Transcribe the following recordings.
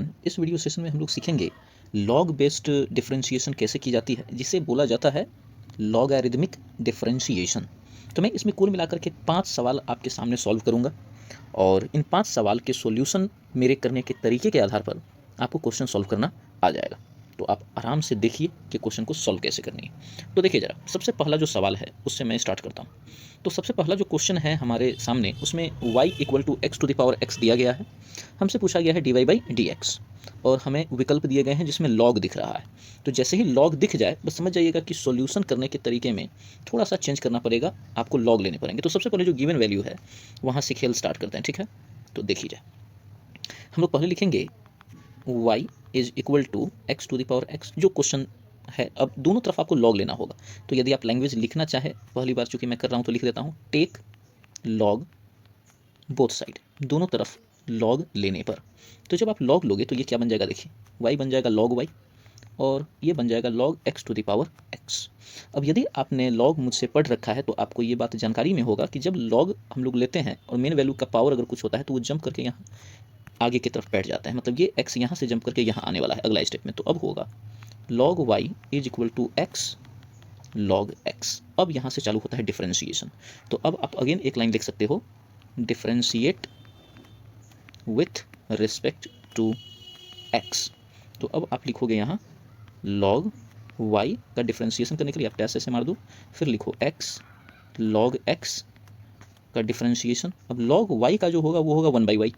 Everyone, इस video session में हम लोग सीखेंगे लॉग बेस्ड डिफरेंशिएशन कैसे की जाती है, जिसे बोला जाता है लॉगरिदमिक डिफरेंशिएशन। तो मैं इसमें कुल मिलाकर के 5 सवाल आपके सामने सॉल्व करूंगा और इन 5 सवाल के सॉल्यूशन मेरे करने के तरीके के आधार पर आपको क्वेश्चन सॉल्व करना आ जाएगा। तो आप आराम से देखिए कि क्वेश्चन को सॉल्व कैसे करनी है। तो देखिए ज़रा, सबसे पहला जो सवाल है उससे मैं स्टार्ट करता हूँ। तो सबसे पहला जो क्वेश्चन है हमारे सामने, उसमें y equal to x to the power x दिया गया है। हमसे पूछा गया है dy बाई डी एक्स और हमें विकल्प दिए गए हैं जिसमें लॉग दिख रहा है। तो जैसे ही लॉग दिख जाए बस समझ जाइएगा कि सॉल्यूशन करने के तरीके में थोड़ा सा चेंज करना पड़ेगा, आपको लॉग लेने पड़ेंगे। तो सबसे पहले जो गिवन वैल्यू है वहाँ से खेल स्टार्ट करते हैं, ठीक है। तो देखिए जाए, हम लोग पहले लिखेंगे y is equal to x to the power x, जो क्वेश्चन है। अब दोनों तरफ आपको लॉग लेना होगा। तो यदि आप लैंग्वेज लिखना चाहे, पहली बार चूंकि मैं कर रहा हूँ तो लिख देता हूँ टेक लॉग बोथ साइड, दोनों तरफ लॉग लेने पर। तो जब आप लॉग लोगे तो ये क्या बन जाएगा, देखिए y बन जाएगा लॉग y और ये बन जाएगा log x to the power x। अब यदि आपने लॉग मुझसे पढ़ रखा है तो आपको ये बात जानकारी में होगा कि जब लॉग हम लोग लेते हैं और मेन वैल्यू का पावर अगर कुछ होता है तो वो जंप करके यहाँ आगे की तरफ बैठ जाता है, मतलब ये x यहाँ से जंप करके यहाँ आने वाला है अगला स्टेप में। तो अब होगा log y is equal to x log x। अब यहाँ से चालू होता है डिफरेंशिएशन। तो अब आप अगेन एक लाइन लिख सकते हो, differentiate with respect to x। तो अब आप लिखोगे यहाँ लॉग y का डिफरेंशिएशन करने के लिए आप डैश ऐसे मार दो, फिर लिखो x लॉग x का डिफरेंशिएशन। अब लॉग y का जो होगा वो होगा 1/y,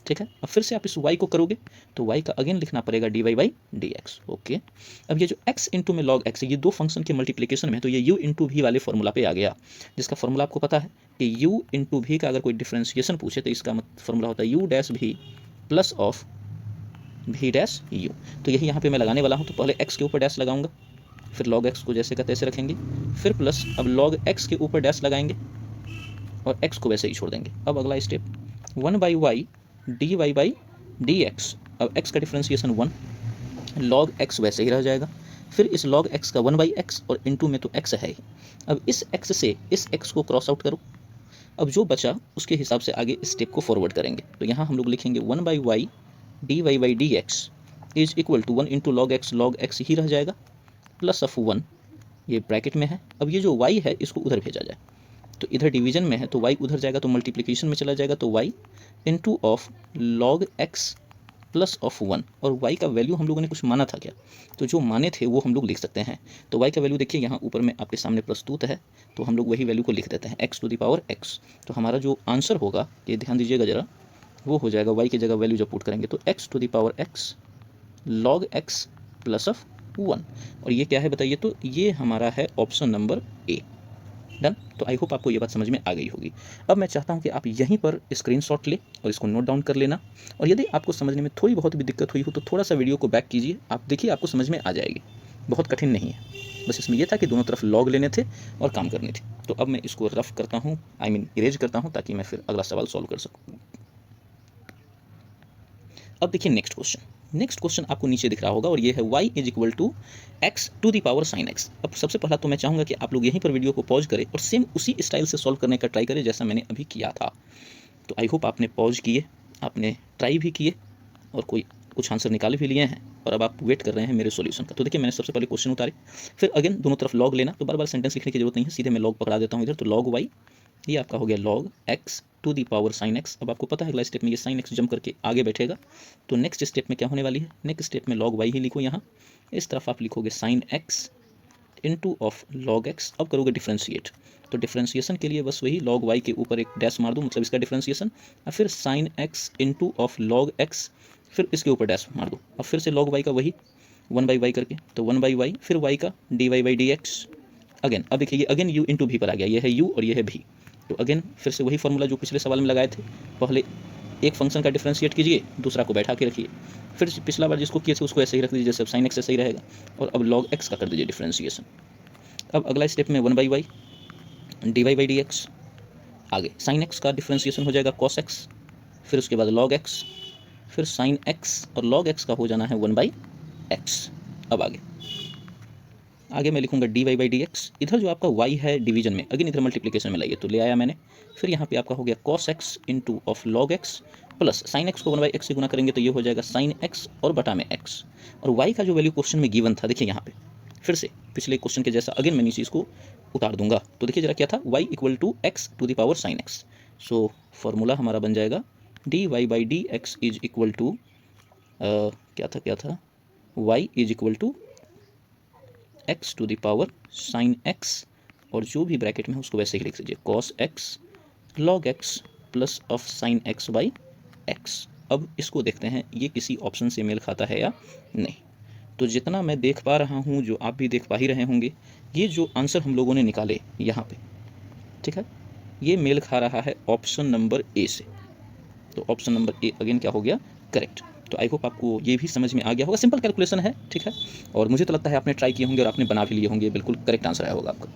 ठीक है। अब फिर से आप इस y को करोगे तो y का अगेन लिखना पड़ेगा dy by d x, okay. अब ये जो x इंटू में log x है, ये दो फंक्शन के मल्टीप्लिकेशन में है, तो ये u इंटू भी वाले फॉर्मूला पे आ गया, जिसका फॉर्मूला आपको पता है कि u इंटू भी का अगर कोई डिफरेंशिएशन पूछे तो इसका फॉर्मूला होता है u डैश भी प्लस ऑफ भी डैश u। तो यही यहाँ पे मैं लगाने वाला हूँ। तो पहले x के ऊपर डैश लगाऊंगा, फिर log x को जैसे का तैसे रखेंगे, फिर प्लस अब log x के ऊपर डैश लगाएंगे और x को वैसे ही छोड़ देंगे। अब अगला step 1/y dy by d x. अब x का डिफरेंशिएशन 1, log x वैसे ही रह जाएगा, फिर इस log x का 1/x और इनटू में तो x है ही। अब इस x से इस x को क्रॉस आउट करो, अब जो बचा उसके हिसाब से आगे स्टेप को फॉरवर्ड करेंगे। तो यहाँ हम लोग लिखेंगे 1/y dy by d x is equal to 1 into log x ही रह जाएगा प्लस ऑफ 1, ये ब्रैकेट में है। अब ये जो y है इसको उधर भेजा जाए, तो इधर डिवीजन में है तो y उधर जाएगा तो मल्टीप्लिकेशन में चला जाएगा, तो y into of log x plus of 1। और y का वैल्यू हम लोगों ने कुछ माना था क्या, तो जो माने थे वो हम लोग लिख सकते हैं। तो y का वैल्यू देखिए यहाँ ऊपर में आपके सामने प्रस्तुत है, तो हम लोग वही वैल्यू को लिख देते हैं x to the power x। तो हमारा जो आंसर होगा, ये ध्यान दीजिएगा जरा, वो हो जाएगा y की जगह वैल्यू जब पुट करेंगे तो x to the power x log x plus of 1। और ये क्या है बताइए, तो ये हमारा है ऑप्शन नंबर ए। डन। तो आई होप आपको ये बात समझ में आ गई होगी। अब मैं चाहता हूँ कि आप यहीं पर स्क्रीनशॉट ले और इसको नोट डाउन कर लेना, और यदि आपको समझने में थोड़ी बहुत भी दिक्कत हुई हो तो थोड़ा सा वीडियो को बैक कीजिए, आप देखिए आपको समझ में आ जाएगी। बहुत कठिन नहीं है, बस इसमें यह था कि दोनों तरफ लॉग लेने थे और काम करनी थी। तो अब मैं इसको रफ करता हूँ, इरेज करता हूँ, ताकि मैं फिर अगला सवाल सॉल्व कर सकूँ। अब देखिए नेक्स्ट क्वेश्चन आपको नीचे दिख रहा होगा और ये है y is equal to x to the power sine x। अब सबसे पहला तो मैं चाहूँगा कि आप लोग यहीं पर वीडियो को पॉज करें और सेम उसी स्टाइल से सॉल्व करने का ट्राई करें जैसा मैंने अभी किया था। तो आई होप आपने पॉज किए, आपने ट्राई भी किए और कुछ आंसर निकाल भी लिए हैं, और अब आप वेट कर रहे हैं मेरे सॉल्यूशन का। तो देखिए मैंने सबसे पहले क्वेश्चन उतारे, फिर अगेन दोनों तरफ लॉग लेना, तो बार बार सेंटेंस लिखने की जरूरत नहीं है, सीधे मैं लॉग पकड़ा देता हूँ इधर। तो लॉग y, ये आपका हो गया log x to the power sine x। अब आपको पता है अगला स्टेप में ये साइन x जंप करके आगे बैठेगा, तो नेक्स्ट स्टेप में क्या होने वाली है, नेक्स्ट स्टेप में log y ही लिखो, यहाँ इस तरफ आप लिखोगे sine x into of log x। अब करोगे डिफ्रेंशिएट, तो डिफ्रेंशिएशन के लिए बस वही log y के ऊपर एक डैश मार दो, मतलब इसका डिफ्रेंशिएशन, और फिर sine x into of log x, फिर इसके ऊपर डैश मार दो, अब फिर से log y का वही 1/y करके, तो 1/y, फिर y का dy by d x again. अब देखिए ये अगेन u इंटू भी पर आ गया, ये है u और ये है भी, तो अगेन फिर से वही फॉर्मूला जो पिछले सवाल में लगाए थे, पहले एक फंक्शन का डिफरेंशिएट कीजिए, दूसरा को बैठा के रखिए, फिर पिछला बार जिसको किए थे उसको ऐसे ही रख दीजिए जैसे साइन एक्स ऐसे ही रहेगा, और अब log x का कर दीजिए डिफरेंशिएशन। अब अगला स्टेप में 1/y dy by d x, आगे साइन x का डिफरेंशिएशन हो जाएगा cos x, फिर उसके बाद log x, फिर साइन x, और log x का हो जाना है 1/x। अब आगे आगे मैं लिखूंगा d y by d x. इधर जो आपका y है डिवीजन में, अगेन इधर मल्टीप्लिकेशन में लाइए, तो ले आया मैंने। फिर यहाँ पे आपका हो गया cos x into of log x plus sine x को 1/x से गुना करेंगे तो ये हो जाएगा साइन एक्स और बटा में x। और y का जो वैल्यू क्वेश्चन में गिवन था, देखिए यहाँ पे फिर से पिछले क्वेश्चन के जैसा अगेन मैं नीचे इसको उतार दूंगा। तो देखिए जरा क्या था, y equal to x to the power sine x. So formula हमारा बन जाएगा d y by d x is equal to क्या था y is equal to x to the power sine x, और जो भी ब्रैकेट में है उसको वैसे ही लिख लीजिए, cos x log x plus of sine x by x. अब इसको देखते हैं ये किसी ऑप्शन से मेल खाता है या नहीं। तो जितना मैं देख पा रहा हूँ, जो आप भी देख पा ही रहे होंगे, ये जो आंसर हम लोगों ने निकाले यहाँ पे, ठीक है, ये मेल खा रहा है ऑप्शन नंबर ए से। तो ऑप्शन नंबर ए अगेन क्या हो गया, करेक्ट। तो आई होप आपको ये भी समझ में आ गया होगा, सिंपल कैलकुलेशन है, ठीक है। और मुझे तो लगता है आपने ट्राई किए होंगे और आपने बना भी लिए होंगे, बिल्कुल करेक्ट आंसर आया होगा आपका।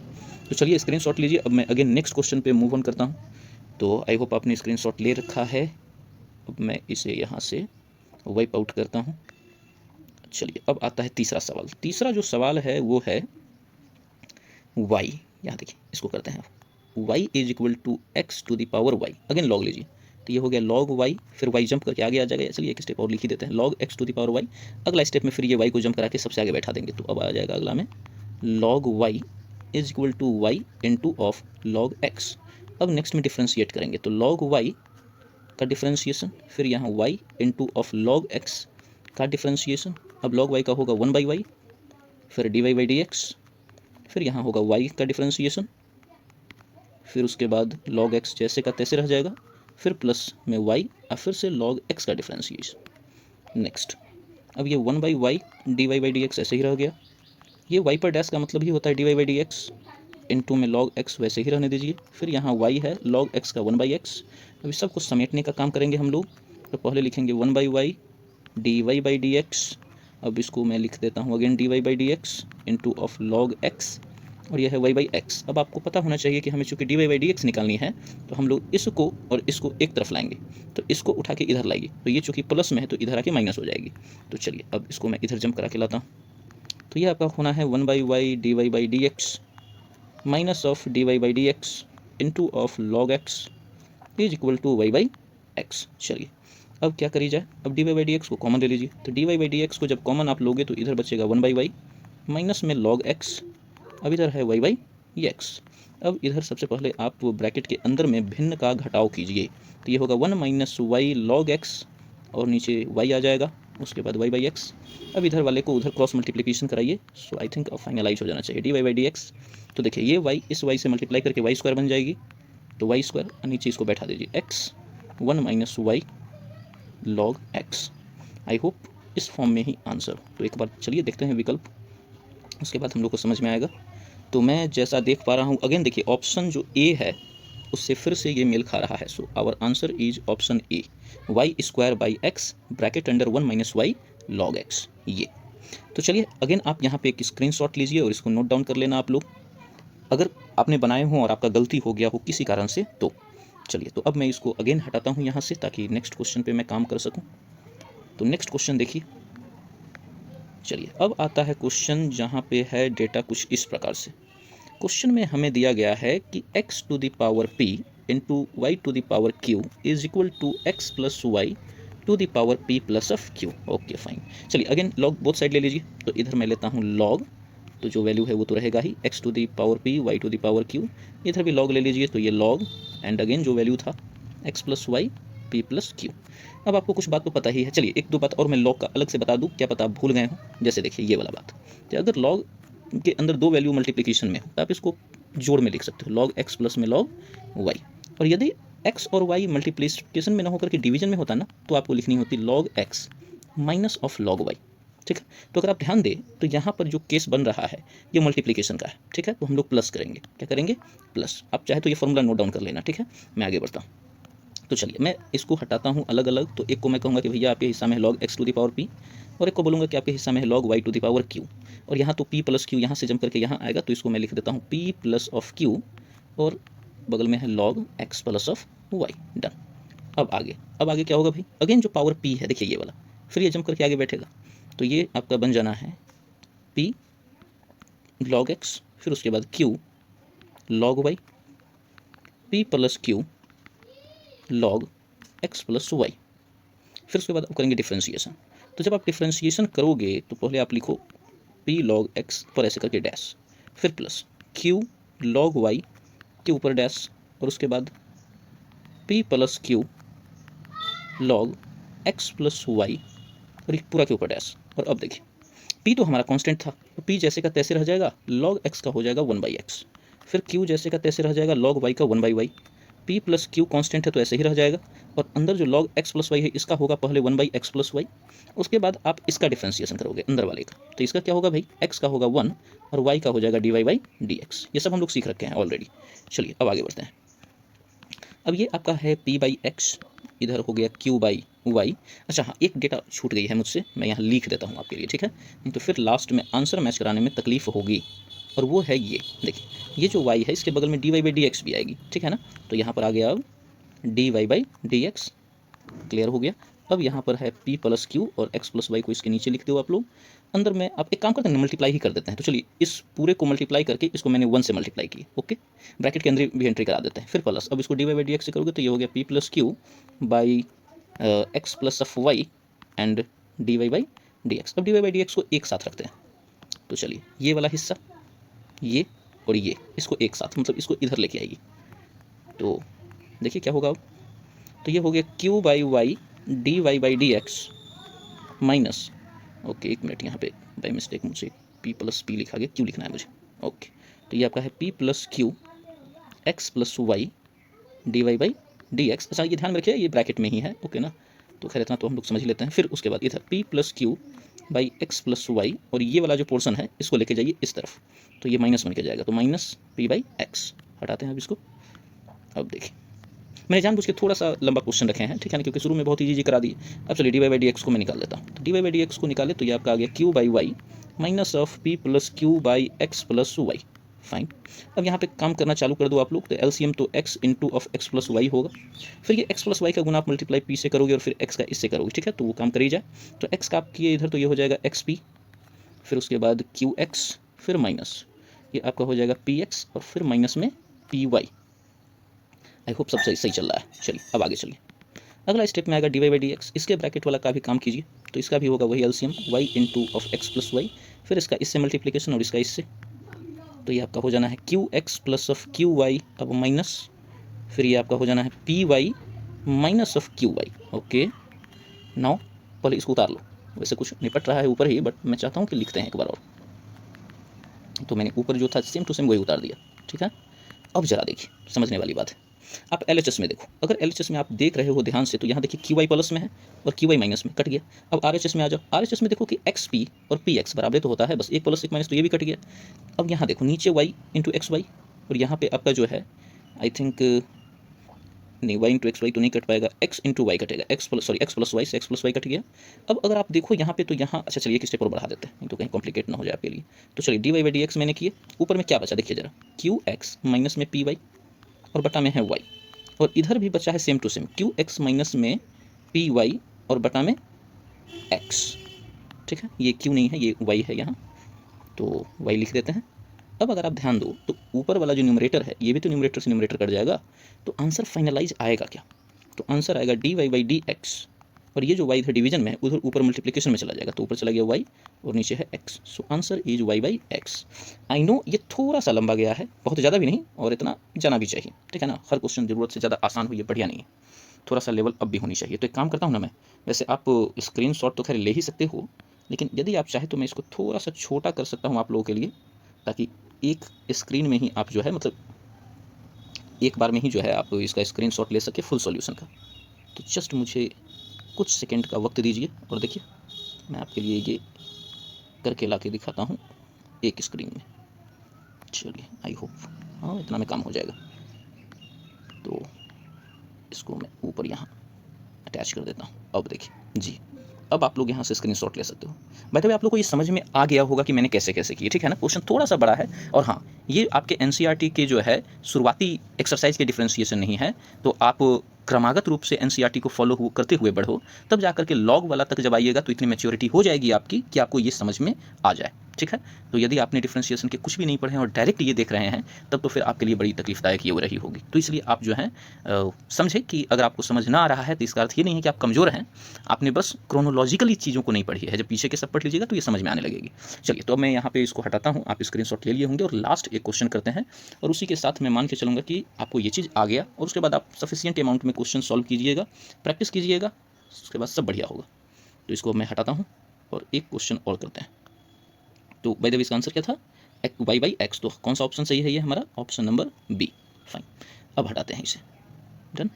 तो चलिए स्क्रीनशॉट लीजिए। अब मैं अगेन नेक्स्ट क्वेश्चन पे मूव ऑन करता हूँ। तो आई होप आपने स्क्रीनशॉट ले रखा है। अब मैं इसे यहाँ से वाइप आउट करता हूँ। चलिए अब आता है तीसरा सवाल। तीसरा जो सवाल है वो है y, यहाँ देखिए इसको करते हैं, y is equal to x to the power y। Again log लीजिए, तो ये हो गया लॉग y, फिर y जंप करके आगे आ जाएगा। चलिए एक स्टेप और लिख ही देते हैं, log x to the power y। अगला स्टेप में फिर ये y को जंप करा के सबसे आगे बैठा देंगे, तो अब आ जाएगा अगला में log y is equal to y into of log x। अब नेक्स्ट में डिफ्रेंशिएट करेंगे, तो लॉग y का डिफ्रेंशिएशन, फिर यहाँ y into of log x का डिफ्रेंशिएशन। अब लॉग y का होगा 1/y, फिर d y by d x, फिर यहाँ होगा y का डिफ्रेंशिएशन, फिर उसके बाद log x जैसे का तैसे रह जाएगा, फिर प्लस में y और फिर से log x का डिफ्रेंशिएशन। नेक्स्ट अब ये 1/y d y by d x ऐसे ही रह गया। ये y पर डैश का मतलब ही होता है d y by d x, into में log x वैसे ही रहने दीजिए, फिर यहाँ y है log x का 1/x। अब इस सबको समेटने का काम करेंगे हम लोग। तो पहले लिखेंगे 1/y d y by d x. अब इसको मैं लिख देता हूँ again d y by d x into of log x, और यह है y बाई एक्स। अब आपको पता होना चाहिए कि हमें चूंकि d y by d x निकालनी है, तो हम लोग इसको और इसको एक तरफ लाएंगे, तो इसको उठा के इधर लाइए, तो ये चूंकि प्लस में है तो इधर आके माइनस हो जाएगी। तो चलिए अब इसको मैं इधर जंप करा के लाता हूँ। तो ये आपका होना है 1/y d y by d x minus of d y by d x into of log x is equal to y by x. चलिए अब क्या करी जाए, अब d y by d x को कॉमन ले लीजिए। तो d y by d x को जब कॉमन आप लोगे तो इधर बचेगा 1/y माइनस में log x, अब इधर है y बाई एक्स। अब इधर सबसे पहले आप ब्रैकेट के अंदर में भिन्न का घटाव कीजिए, तो ये होगा 1 माइनस वाई लॉग एक्स, और नीचे y आ जाएगा, उसके बाद y बाई एक्स। अब इधर वाले को उधर क्रॉस मल्टीप्लिकेशन कराइए। सो आई थिंक अब फाइनलाइज हो जाना चाहिए d y by d x. तो देखिए ये y इस y से मल्टीप्लाई करके वाई स्क्वायर बन जाएगी, तो वाई स्क्वायर, नीचे इसको बैठा दीजिए x 1 minus y log x. I hope इस फॉर्म में ही आंसर। तो एक बार चलिए देखते हैं विकल्प, उसके बाद हम लोग को समझ में आएगा। तो मैं जैसा देख पा रहा हूँ, अगेन देखिए ऑप्शन जो ए है उससे फिर से ये मेल खा रहा है। So our answer is option A, y square by x bracket under 1 minus y log x. ये तो चलिए अगेन आप यहाँ पे एक स्क्रीनशॉट लीजिए और इसको नोट डाउन कर लेना आप लोग, अगर आपने बनाए हों और आपका गलती हो गया हो किसी कारण से तो। चलिए तो अब मैं इसको अगेन हटाता हूँ यहाँ से, ताकि नेक्स्ट क्वेश्चन पे मैं काम कर सकूँ। तो नेक्स्ट क्वेश्चन देखिए। चलिए अब आता है क्वेश्चन जहाँ पे है डेटा कुछ इस प्रकार से। क्वेश्चन में हमें दिया गया है कि x to the power p into y to the power q is equal to x plus y to the power p plus of q। Okay fine. चलिए अगेन लॉग बोथ साइड ले लीजिए। तो इधर मैं लेता हूँ लॉग, तो जो वैल्यू है वो तो रहेगा ही x to the power p y to the power q। इधर भी लॉग ले लीजिए, तो ये लॉग एंड अगेन जो वैल्यू था x plus y p plus q। अब आपको कुछ बात तो पता ही है। चलिए एक दो बात और मैं लॉग का अलग से बता दूं, क्या पता आप भूल गए हो। जैसे देखिए ये वाला बात, कि अगर लॉग के अंदर दो वैल्यू मल्टीप्लिकेशन में हो तो आप इसको जोड़ में लिख सकते हो, लॉग एक्स प्लस में लॉग वाई। और यदि एक्स और वाई मल्टीप्लिकेशन में ना होकर के डिवीजन में होता ना, तो आपको लिखनी होती log x minus of log y. ठीक है, तो अगर आप ध्यान दें तो यहाँ पर जो केस बन रहा है ये मल्टीप्लिकेशन का है। ठीक है, तो हम लोग प्लस करेंगे, क्या करेंगे, प्लस। आप चाहे तो ये फॉर्मूला नोट डाउन कर लेना। ठीक है, मैं आगे बढ़ता हूँ। तो चलिए मैं इसको हटाता हूँ अलग अलग। तो एक को मैं कहूँगा कि भैया आपके हिस्सा में है log x to the power p, और एक को बोलूँगा कि आपके हिस्सा में है log y to the power q. और यहाँ तो पी प्लस क्यू यहाँ से जम करके यहाँ आएगा, तो इसको मैं लिख देता हूँ पी प्लस ऑफ क्यू, और बगल में है log x plus of y. Done. अब आगे क्या होगा भाई, अगेन जो पावर पी है देखिए ये वाला, फिर ये जम करके आगे बैठेगा, तो ये आपका बन जाना है पी लॉग एक्स, फिर उसके बाद q log y, p plus q log x plus y. फिर उसके बाद आप करेंगे डिफ्रेंशिएशन। तो जब आप डिफ्रेंशिएशन करोगे तो पहले आप लिखो पी लॉग एक्स पर ऐसे करके डैश, फिर प्लस क्यू लॉग वाई के ऊपर डैश, और उसके बाद p plus q log x plus y और एक पूरा के ऊपर डैश। और अब देखिए पी तो हमारा कांस्टेंट था, तो पी जैसे का तैसे रह जाएगा, लॉग एक्स का हो जाएगा 1/x, फिर क्यू जैसे का तैसे रह जाएगा, लॉग वाई का 1/y, P plus Q constant है तो ऐसे ही रह जाएगा, और अंदर जो लॉग एक्स प्लस वाई है इसका होगा पहले 1/x प्लस वाई, उसके बाद आप इसका डिफ्रेंशिएशन करोगे अंदर वाले का, तो इसका क्या होगा भाई, x का होगा 1 और y का हो जाएगा dy/dx। ये सब हम लोग सीख रखे हैं ऑलरेडी। चलिए अब आगे बढ़ते हैं। अब ये आपका है p/x, इधर हो गया q/y। अच्छा हाँ, एक डेटा छूट गई है मुझसे, मैं यहाँ लिख देता हूँ आपके लिए, ठीक है, नहीं तो फिर लास्ट में आंसर मैच कराने में तकलीफ होगी, और वो है ये देखिए, ये जो y है इसके बगल में dy/dx भी आएगी, ठीक है ना। तो यहाँ पर आ गया अब dy/dx, क्लियर हो गया। अब यहाँ पर है p प्लस क्यू और x प्लस वाई को इसके नीचे लिख दो आप लोग। अंदर में आप एक काम करते हैं, मल्टीप्लाई ही कर देते हैं। तो चलिए इस पूरे को मल्टीप्लाई करके इसको मैंने 1 से मल्टीप्लाई किया, ओके, ब्रैकेट के अंदर भी एंट्री करा देते हैं, फिर प्लस, अब इसको dy/dx से करोगे तो ये हो गया p plus q by x plus of y and dy/dx। अब dy/dx को एक साथ रखते हैं, तो चलिए ये वाला हिस्सा, ये और ये, इसको एक साथ, मतलब इसको इधर लेके आएगी, तो देखिए क्या होगा अब, तो ये हो गया q/y dy/dx माइनस, ओके एक मिनट, यहाँ पे बाई मिस्टेक मुझे p प्लस पी लिखा गया, q लिखना है मुझे, ओके, तो ये आपका है p plus q x plus y dy/dx। अच्छा ये ध्यान में रखिए ये ब्रैकेट में ही है, ओके ना, तो खैर इतना तो हम लोग समझ ही लेते हैं। फिर उसके बाद इधर p plus q by x plus y, और ये वाला जो पोर्शन है इसको लेके जाइए इस तरफ, तो ये माइनस बन के जाएगा, तो माइनस p/x, हटाते हैं अब इसको। अब देखिए मैंने जानबूझ के थोड़ा सा लंबा क्वेश्चन रखे हैं, ठीक है ना, क्योंकि शुरू में बहुत इजी करा दिए। अब चलिए dy/dx को मैं निकाल देता हूँ, तो dy/dx को निकाले तो ये आपका आ गया q/y minus of p plus q by x plus y, fine. अब यहाँ पे काम करना चालू कर दो आप लोग, तो एलसीएम तो x into of x plus y होगा, फिर ये x प्लस वाई का गुना आप मल्टीप्लाई p से करोगे और फिर x का इससे करोगे, ठीक है, तो वो काम करी जाए। तो x का आप किए इधर, तो ये हो जाएगा xp, फिर उसके बाद qx, फिर माइनस ये आपका हो जाएगा px, और फिर माइनस में py। आई होप सब सही सही चल रहा है। चलिए अब आगे चलिए, अगला स्टेप में आएगा dy/dx, इसके ब्रैकेट वाला का भी काम कीजिए, तो इसका भी होगा वही LCM y into of x plus y, फिर इसका इससे मल्टीप्लिकेशन और इसका इससे, तो ये आपका हो जाना है qx प्लस ऑफ qy, अब माइनस, फिर ये आपका हो जाना है py minus of qy, okay. Now पहले इसको उतार लो, वैसे कुछ निपट रहा है ऊपर ही, बट मैं चाहता हूँ कि लिखते हैं एक बार और, तो मैंने ऊपर जो था सेम टू सेम वही उतार दिया, ठीक है। अब जरा देखिए समझने वाली बात है, आप LHS में देखो, अगर LHS में आप देख रहे हो ध्यान से, तो यहाँ देखिए QY प्लस में है और QY माइनस में, कट गया। अब RHS में आ जाओ, RHS में देखो कि XP और PX बराबर तो होता है, बस एक प्लस एक माइनस, तो ये भी कट गया। अब यहाँ देखो नीचे y इंटू XY, और यहाँ पे आपका जो है आई थिंक नहीं, y इंटू XY तो नहीं कट पाएगा, x इंटू वाई कटेगा, x प्लस वाई से x प्लस वाई कट गया। अब अगर आप देखो यहाँ पे, तो यहाँ अच्छा चलिए एक स्टेप और बढ़ा देते हैं, नहीं तो कहीं कॉम्प्लिकेट ना हो जाए आपके लिए। तो चलिए dy/dx मैंने किए, ऊपर में क्या बचा देखिए जरा, qx माइनस में py और बटा में है y, और इधर भी बचा है सेम टू सेम qx माइनस में py और बटा में x, ठीक है, ये q नहीं है ये y है यहाँ, तो y लिख देते हैं। अब अगर आप ध्यान दो तो ऊपर वाला जो न्यूमरेटर है ये भी तो न्यूमरेटर से न्यूमरेटर कट जाएगा, तो आंसर फाइनलाइज आएगा क्या, तो आंसर आएगा dy/dx, और ये जो y इधर डिवीजन में है उधर ऊपर मल्टीप्लिकेशन में चला जाएगा, तो ऊपर चला गया y और नीचे है x, so answer is y/x। I know ये थोड़ा सा लंबा गया है, बहुत ज़्यादा भी नहीं और इतना जाना भी चाहिए, ठीक है ना, हर क्वेश्चन ज़रूरत से ज़्यादा आसान हो ये बढ़िया नहीं है, थोड़ा सा लेवल अप भी होनी चाहिए। तो एक काम करता हूँ ना मैं, वैसे आप स्क्रीनशॉट तो खैर ले ही सकते हो, लेकिन यदि आप चाहे तो मैं इसको थोड़ा सा छोटा कर सकता हूँ आप लोगों के लिए, ताकि एक स्क्रीन में ही आप जो है, मतलब एक बार में ही जो है आप इसका स्क्रीनशॉट ले सके फुल सॉल्यूशन का। तो जस्ट मुझे कुछ सेकंड का वक्त दीजिए, और देखिए मैं आपके लिए ये करके ला के दिखाता हूँ एक स्क्रीन में। चलिए आई होप हाँ इतना में काम हो जाएगा, तो इसको मैं ऊपर यहाँ अटैच कर देता हूँ। अब देखिए जी, अब आप लोग यहाँ से स्क्रीनशॉट ले सकते हो। बाय द वे आप लोग को ये समझ में आ गया होगा कि मैंने कैसे कैसे किए, ठीक है ना, क्वेश्चन थोड़ा सा बड़ा है, और हाँ ये आपके NCERT के जो है शुरुआती एक्सरसाइज के डिफ्रेंशिएशन नहीं है, तो आप क्रमागत रूप से NCERT को फॉलो करते हुए बढ़ो, तब जाकर के लॉग वाला तक जब आइएगा तो इतनी मैच्योरिटी हो जाएगी आपकी कि आपको ये समझ में आ जाए। ठीक है। तो यदि आपने डिफरेंशिएशन के कुछ भी नहीं पढ़े हैं और डायरेक्ट ये देख रहे हैं तब तो फिर आपके लिए बड़ी तकलीफदायक ये हो रही होगी। तो इसलिए आप जो है समझे कि अगर आपको समझ ना आ रहा है तो इसका अर्थ ये नहीं है कि आप कमज़ोर हैं, आपने बस क्रोनोलॉजिकली चीज़ों को नहीं पढ़ी है। जब पीछे के सब पढ़ लीजिएगा तो ये समझ में आने लगेगी। चलिए, तो अब मैं यहाँ पे इसको हटाता हूँ, आप स्क्रीनशॉट ले लिए होंगे और लास्ट एक क्वेश्चन करते हैं और उसी के साथ मैं मान के चलूँगा कि आपको ये चीज़ आ गया और उसके बाद आप सफिशिएंट अमाउंट में क्वेश्चन सॉल्व कीजिएगा, प्रैक्टिस कीजिएगा, उसके बाद सब बढ़िया होगा। तो इसको मैं हटाता हूँ और एक क्वेश्चन और करते हैं। तो बाय द वे इसका आंसर क्या था, वाई बाई एक्स। तो कौन सा ऑप्शन सही है, ये हमारा ऑप्शन नंबर बी। फाइन, अब हटाते हैं इसे। डन।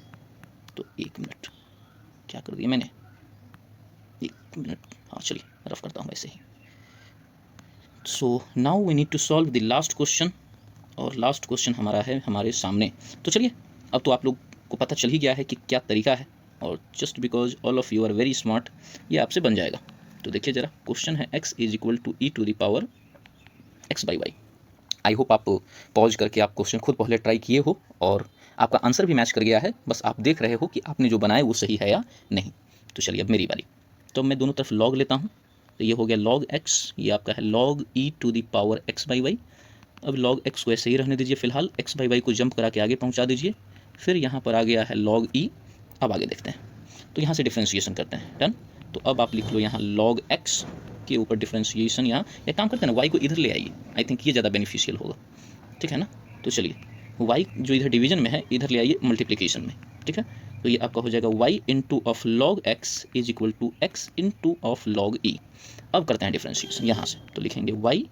तो 1 मिनट, क्या कर दिया मैंने, 1 मिनट, हाँ चलिए रफ करता हूँ ऐसे ही। So now we need to solve the last question और लास्ट क्वेश्चन हमारा है हमारे सामने। तो चलिए, अब तो आप लोग को पता चल ही गया है कि क्या तरीका है और just because all of you are very smart ये आपसे बन जाएगा। तो देखिए ज़रा, क्वेश्चन है x is equal to e to the power x by y. I hope आप पॉज करके आप क्वेश्चन खुद पहले ट्राई किए हो और आपका आंसर भी मैच कर गया है, बस आप देख रहे हो कि आपने जो बनाया वो सही है या नहीं। तो चलिए अब मेरी बारी। तो मैं दोनों तरफ लॉग लेता हूँ, तो ये हो गया लॉग x, ये आपका है log e to the power x by y. अब लॉग x को ऐसे ही रहने दीजिए फिलहाल, x बाई वाई को जंप करा के आगे पहुँचा दीजिए। फिर यहाँ पर आ गया है लॉग e। अब आगे देखते हैं, तो यहाँ से डिफ्रेंशिएशन करते हैं। डन। तो अब आप लिख लो यहाँ लॉग x के ऊपर डिफ्रेंशिएशन, यहाँ एक काम करते हैं ना, y को इधर ले आइए, आई थिंक ये ज़्यादा बेनिफिशियल होगा, ठीक है ना। तो चलिए, y जो इधर डिवीजन में है इधर ले आइए मल्टीप्लिकेशन में, ठीक है। तो ये आपका हो जाएगा y into of log x is equal to x into of log e। अब करते हैं डिफ्रेंशिएशन यहाँ से, तो लिखेंगे y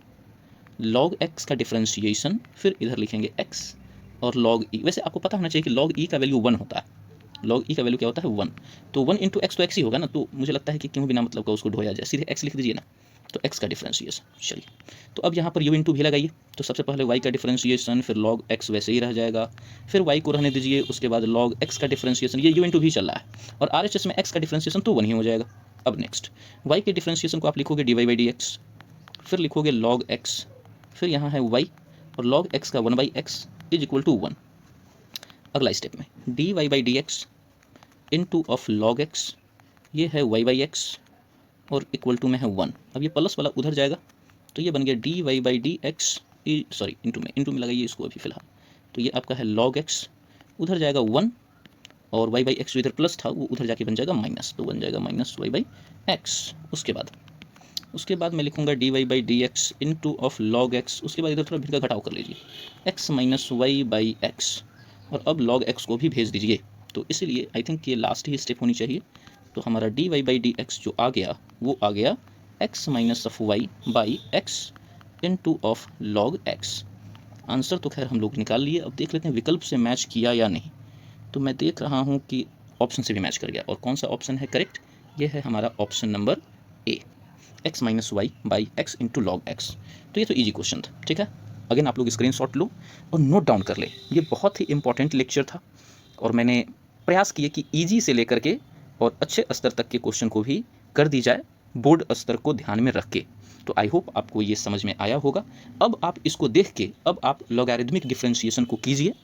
लॉग x का डिफ्रेंशिएशन, फिर इधर लिखेंगे x और लॉग e। वैसे आपको पता होना चाहिए कि लॉग e का वैल्यू 1 होता है, लॉग ई का वैल्यू क्या होता है 1। तो 1 इंटू एक्स तो एक्स ही होगा ना, तो मुझे लगता है कि क्यों बिना मतलब का उसको ढोया जाए, सीधे एक्स लिख दीजिए ना। तो एक्स का डिफ्रेंशिएशन, चलिए। तो अब यहाँ पर यू इंटू भी लगाइए, तो सबसे पहले वाई का डिफ्रेंशिएशन, फिर लॉग एक्स वैसे ही रह जाएगा, फिर वाई को रहने दीजिए, उसके बाद लॉग एक्स का डिफ्रेंशिएशन, ये यू इंटू भी चल रहा है और आर एच एस में एक्स का डिफ्रेंशिएशन तो 1 ही हो जाएगा। अब नेक्स्ट वाई के डिफ्रेंशिएशन को आप लिखोगे d y by d x, फिर लिखोगे लॉग एक्स, फिर यहाँ है वाई और लॉग एक्स का 1 by x is equal to 1। अगला स्टेप में d y by d x into of log x, ये है वाई बाई एक्स और इक्वल टू में है 1। अब ये प्लस वाला उधर जाएगा, तो ये बन गया d y by d x, sorry into में लगाइए इसको अभी फिलहाल। तो ये आपका है लॉग एक्स, उधर जाएगा 1 और वाई बाई एक्स जो इधर प्लस था वो उधर जाके बन जाएगा माइनस, तो बन जाएगा माइनस वाई बाई एक्स। उसके बाद मैं लिखूंगा d y by d x into of log x, उसके बाद इधर थोड़ा भिड़ का घटाव कर लीजिए, x minus y by x, और अब लॉग एक्स को भी भेज दीजिए। तो इसीलिए आई थिंक ये लास्ट ही स्टेप होनी चाहिए। तो हमारा d y by d x जो आ गया वो आ गया x minus of y by x into of log x. Answer तो खैर हम लोग निकाल लिए, अब देख लेते हैं विकल्प से मैच किया या नहीं। तो मैं देख रहा हूँ कि ऑप्शन से भी मैच कर गया, और कौन सा ऑप्शन है करेक्ट, ये है हमारा option number A, x minus y by x into log x. तो ये तो ईजी क्वेश्चन था, ठीक है। अगेन आप लोग स्क्रीनशॉट लो और नोट डाउन कर ले, ये बहुत ही इंपॉर्टेंट लेक्चर था और मैंने प्रयास किए कि ईजी से लेकर के और अच्छे स्तर तक के क्वेश्चन को भी कर दी जाए, बोर्ड स्तर को ध्यान में रख के। तो आई होप आपको ये समझ में आया होगा। अब आप इसको देख के अब आप लॉगरिदमिक डिफरेंशिएशन को कीजिए,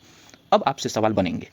अब आपसे सवाल बनेंगे।